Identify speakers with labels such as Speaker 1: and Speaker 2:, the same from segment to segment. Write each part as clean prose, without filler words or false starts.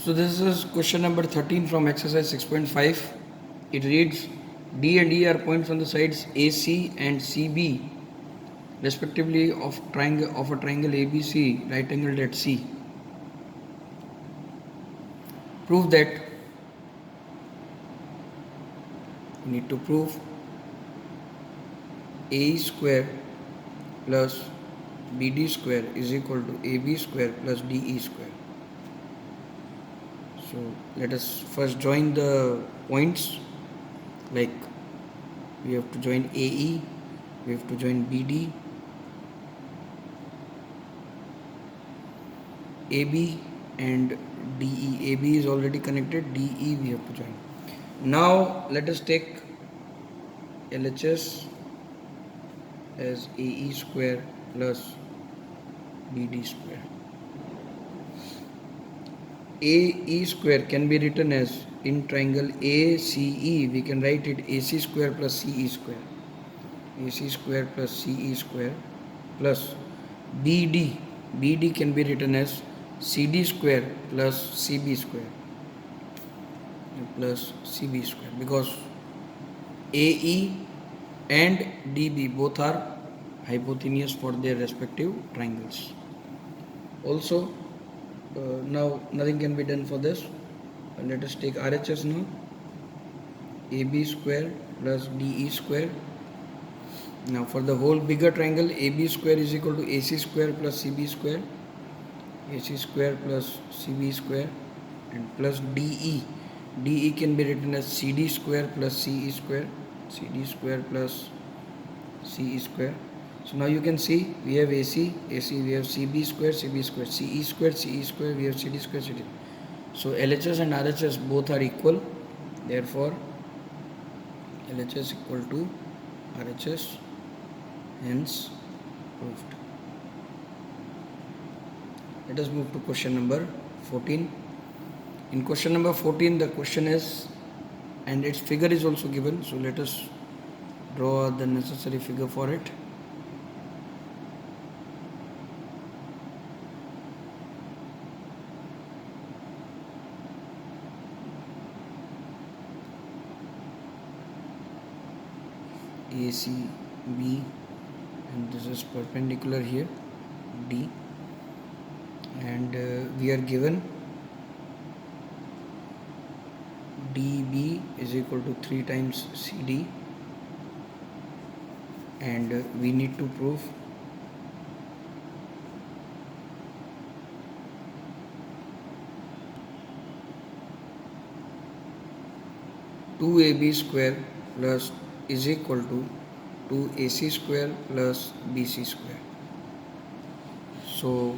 Speaker 1: So this is question number 13 from exercise 6.5. It reads, D and E are points on the sides AC and CB respectively of a triangle ABC right angled at C. Prove that. We need to prove AE square plus BD square is equal to AB square plus DE square. So let us first join the points, like we have to join AE, we have to join BD, AB and DE. AB is already connected, DE we have to join. Now let us take LHS as AE square plus BD square. AE square can be written as, in triangle ACE, we can write it AC square plus CE square. AC square plus CE square plus BD. BD can be written as CD square plus CB square because AE and DB both are hypotenuse for their respective triangles. Also, now nothing can be done for this. Let us take RHS now. AB square plus DE square. Now for the whole bigger triangle, AB square is equal to AC square plus CB square, AC square plus CB square, and plus DE. DE can be written as CD square plus CE square, CD square plus CE square. So now you can see we have AC, we have CB square, CB square, CE square, CE square, we have CD square, CD. So LHS and RHS both are equal. Therefore, LHS equal to RHS. Hence, proved. Let us move to question number 14. In question number 14, the question is, and its figure is also given. So let us draw the necessary figure for it. ACB, and this is perpendicular here, D, and we are given DB is equal to 3 times CD, and we need to prove two AB square plus is equal to 2AC square plus BC square. So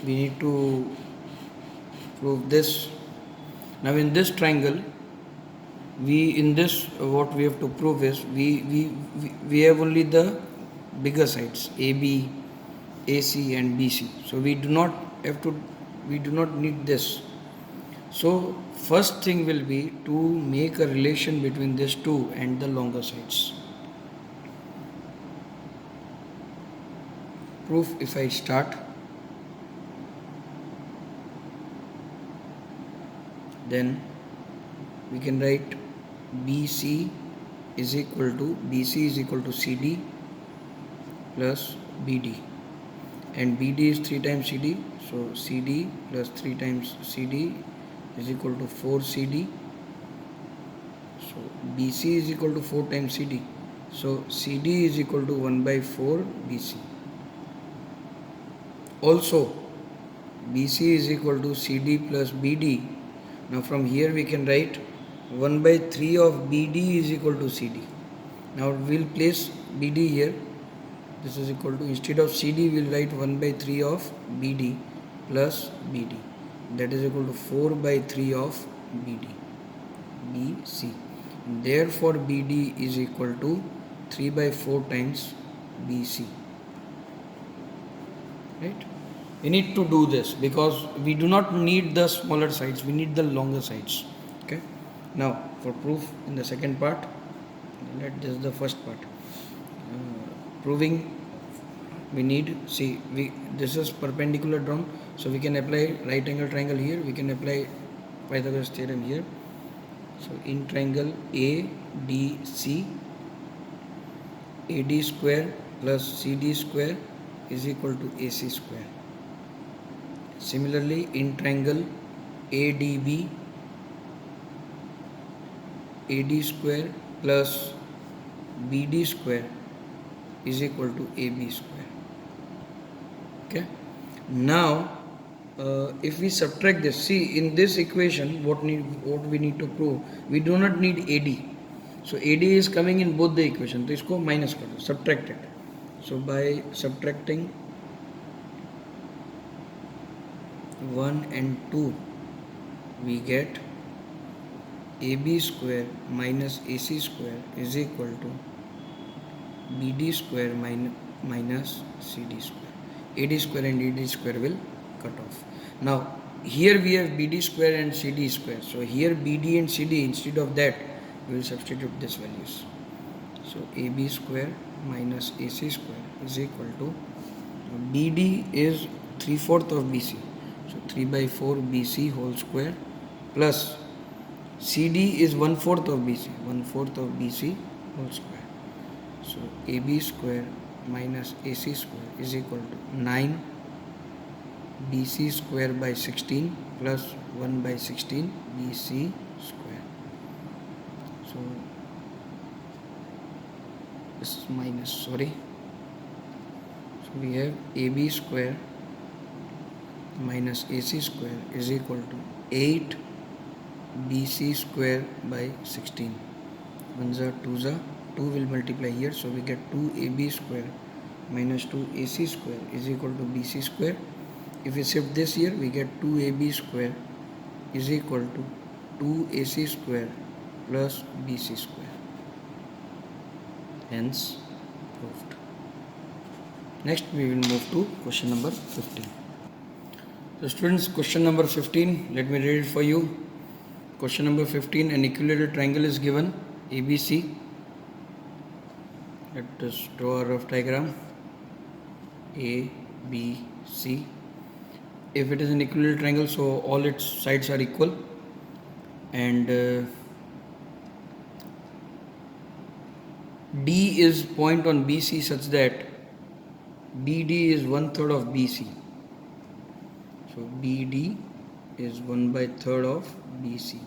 Speaker 1: we need to prove this. Now in this triangle, what we have to prove is we have only the bigger sides AB, AC and BC. So we do not need this. So first thing will be to make a relation between these two and the longer sides. Proof, if I start, then we can write BC is equal to CD plus BD, and BD is 3 times CD, so CD plus 3 times CD is equal to 4 CD. So BC is equal to 4 times CD, so CD is equal to 1 by 4 BC. Also BC is equal to CD plus BD. Now from here we can write 1 by 3 of BD is equal to CD. Now we will place BD here. This is equal to, instead of CD we will write 1 by 3 of BD plus BD. That is equal to 4 by 3 of BD, BC. Therefore BD is equal to 3 by 4 times BC. Right? We need to do this because we do not need the smaller sides, we need the longer sides. Okay. Now for proof in the second part, this is the first part. Proving, we need, this is perpendicular drawn, So we can apply right angle triangle here, we can apply Pythagoras theorem here. So in triangle ADC, AD square plus CD square is equal to AC square. Similarly, in triangle ADB, AD square plus BD square is equal to AB square. Okay. Now, if we subtract this, see in this equation, what we need to prove, we do not need AD. So AD is coming in both the equation. So इसको minus कर दो, subtract it. So by subtracting 1 and 2, we get AB square minus AC square is equal to BD square minus CD square. AD square and AD square will cut off. Now here we have BD square and CD square. So here BD and CD, instead of that we will substitute these values. So AB square minus AC square is equal to BD is 3/4 of BC. So 3/4 BC whole square plus CD is 1/4 of BC. 1/4 of BC whole square. So AB square minus AC square is equal to 9 BC square by 16 plus 1/16 BC square. So this is minus, sorry. So we have AB square minus AC square is equal to 8 BC square by 16. 1s are 2s are 2 will multiply here, so we get 2AB square minus 2AC square is equal to BC square. If we shift this here, we get 2AB square is equal to 2AC square plus BC square. Hence proved. Next we will move to question number 15. So students, question number 15, let me read it for you. Question number 15, an equilateral triangle is given, ABC. Let us draw a rough diagram. A, B, C. If it is an equilateral triangle, so all its sides are equal, and D is point on BC such that BD is 1/3 of BC. So BD is 1/3 of BC.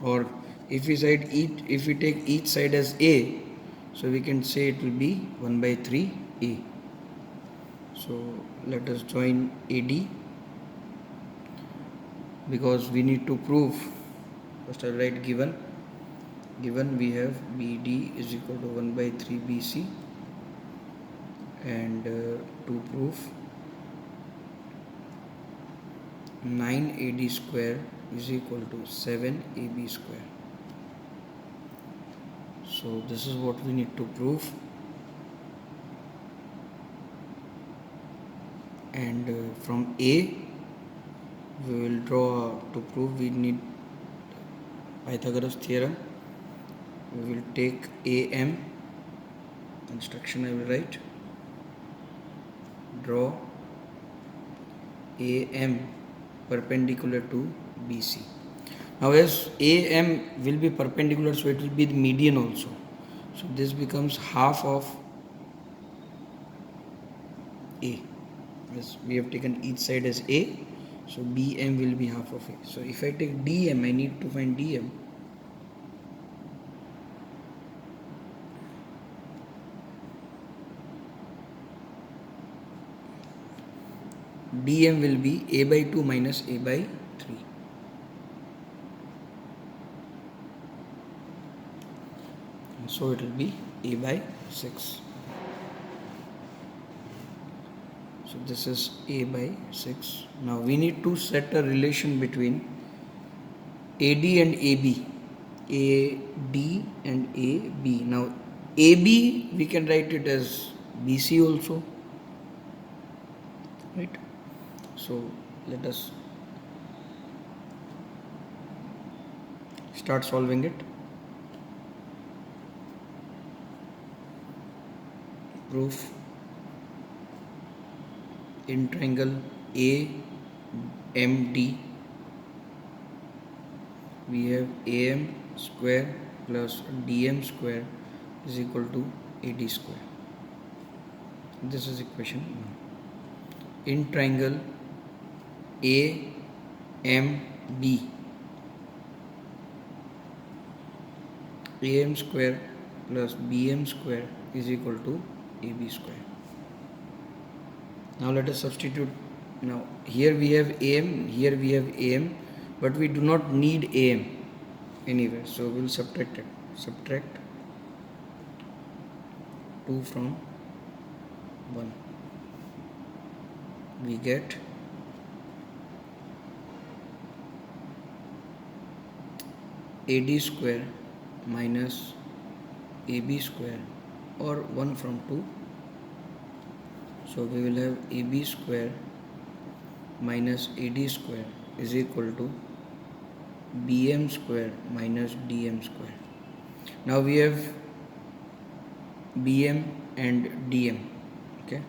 Speaker 1: Or if we take each side as A, so we can say it will be 1/3 A. So let us join AD, because we need to prove. First I write given we have BD is equal to 1/3 BC, and to prove 9 AD square is equal to 7 AB square. So this is what we need to prove, and from A we will draw. To prove, we need Pythagoras theorem. We will take AM, instruction I will write, draw AM perpendicular to BC. Now as AM will be perpendicular, so it will be the median also. So this becomes half of A. As we have taken each side as A, so BM will be half of A. So if I take DM, I need to find DM. DM will be A/2 minus A/3. And so it will be A/6. So this is A/6. Now we need to set a relation between AD and AB. AD and AB. Now AB we can write it as BC also. Right? So let us start solving it. Proof. In triangle AMD, we have AM square plus DM square is equal to AD square. This is equation 1. In triangle AMB, AM square plus BM square is equal to AB square. Now let us substitute. Now here we have AM, here we have AM, but we do not need AM anywhere, so we will subtract it. Subtract 2 from 1. We get AD square minus AB square, or 1 from 2. So we will have AB square minus AD square is equal to BM square minus DM square. Now we have BM and DM. Okay.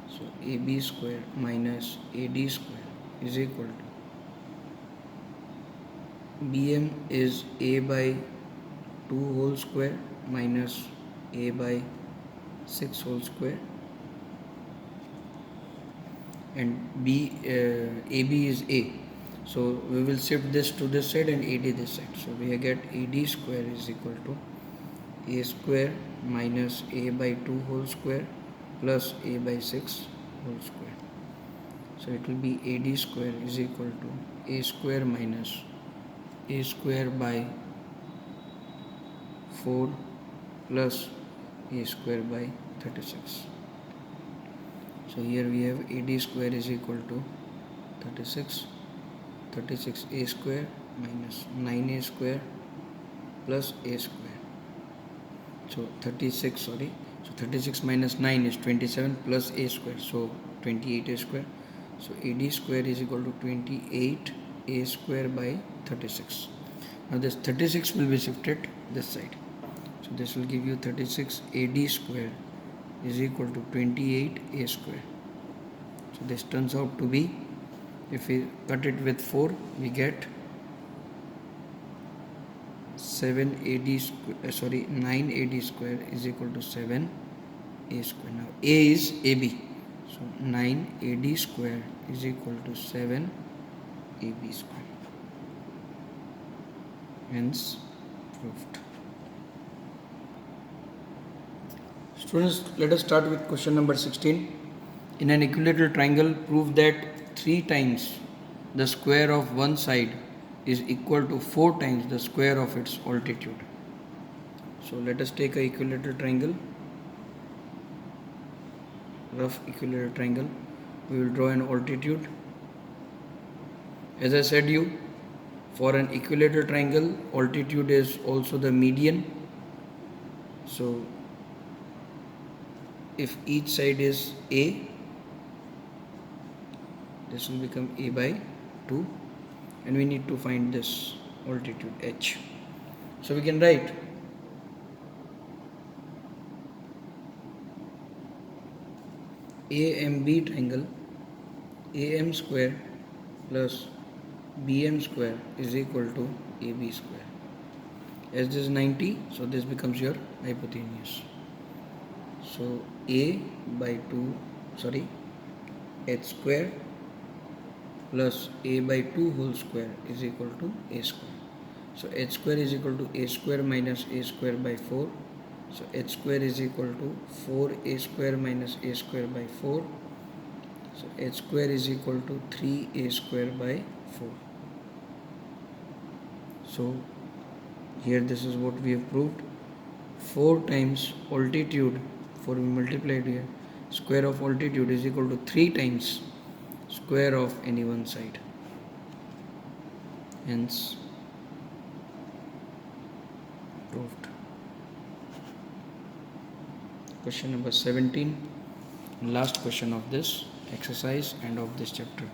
Speaker 1: So AB square minus AD square is equal to BM is A by 2 whole square minus A by 6 whole square, and AB is A. So we will shift this to this side and AD this side. So we get AD square is equal to A square minus A by 2 whole square plus A by 6 whole square. So it will be AD square is equal to A square minus A square by 4 plus A square by 36. So here we have AD square is equal to 36 A square minus 9A square plus A square. So 36 minus 9 is 27 plus A square, so 28 A square. So AD square is equal to 28 A square by 36. Now this 36 will be shifted this side. So this will give you 36 AD square is equal to 28 A square. So this turns out to be, if we cut it with 4, we get 9 AD square is equal to 7 A square. Now A is AB. So 9 AD square is equal to 7 AB square. Hence proved. Students, let us start with question number 16. In an equilateral triangle, prove that 3 times the square of one side is equal to 4 times the square of its altitude. So let us take a equilateral triangle, rough equilateral triangle. We will draw an altitude. As I said you, for an equilateral triangle, altitude is also the median. So if each side is A, this will become A by 2, and we need to find this altitude H. So we can write AMB triangle, AM square plus BM square is equal to AB square. As this is 90, so this becomes your hypotenuse. So A by 2, H square plus A by 2 whole square is equal to A square. So H square is equal to A square minus A square by 4. So H square is equal to 4A square minus A square by 4. So H square is equal to 3A square by 4. So here this is what we have proved. 4 times altitude, 4 we multiplied here, square of altitude is equal to 3 times square of any one side. Hence proved. Question number 17, last question of this exercise and of this chapter.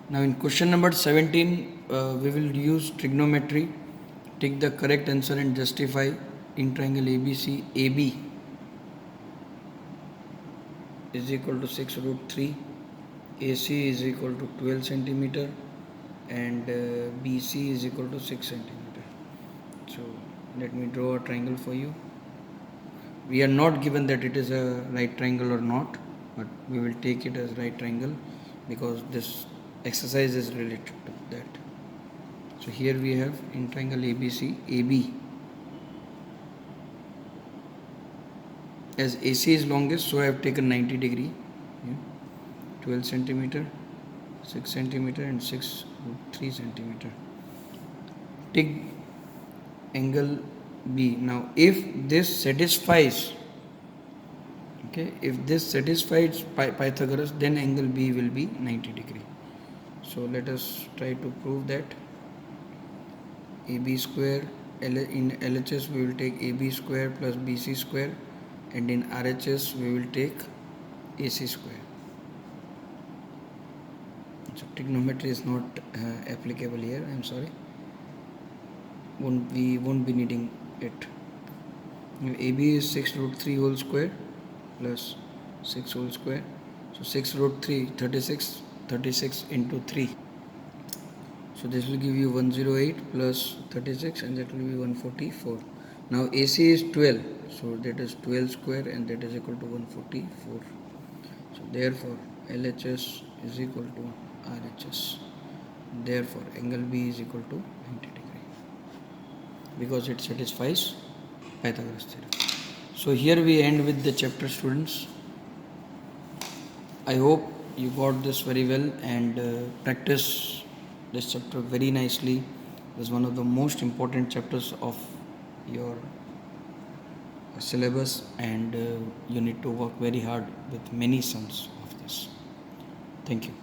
Speaker 1: Now in question number 17, we will use trigonometry. Take the correct answer and justify in triangle ABC, AB is equal to 6 root 3, AC is equal to 12 centimeter, and BC is equal to 6 centimeter. So let me draw a triangle for you. We are not given that it is a right triangle or not, but we will take it as right triangle because this exercise is related to that. So here we have in triangle ABC, AB as AC is longest, so I have taken 90 degree, 12 centimeter, 6 centimeter and 6 root 3 centimeter. Take angle B. Now if this satisfies, okay, if this satisfies Pythagoras, then angle B will be 90 degree. So let us try to prove that. AB square, in LHS we will take AB square plus BC square, and in RHS we will take AC square. So trigonometry is not applicable here, I am sorry. We won't be needing it. AB is 6 root 3 whole square plus 6 whole square. So 6 root 3, 36, 36 into 3. So this will give you 108 plus 36, and that will be 144. Now AC is 12, so that is 12 square, and that is equal to 144. So therefore LHS is equal to RHS. Therefore angle B is equal to 90 degree because it satisfies Pythagoras theorem. So here we end with the chapter, students. I hope you got this very well and practice this chapter very nicely. It is one of the most important chapters of your syllabus, and you need to work very hard with many sums of this. Thank you.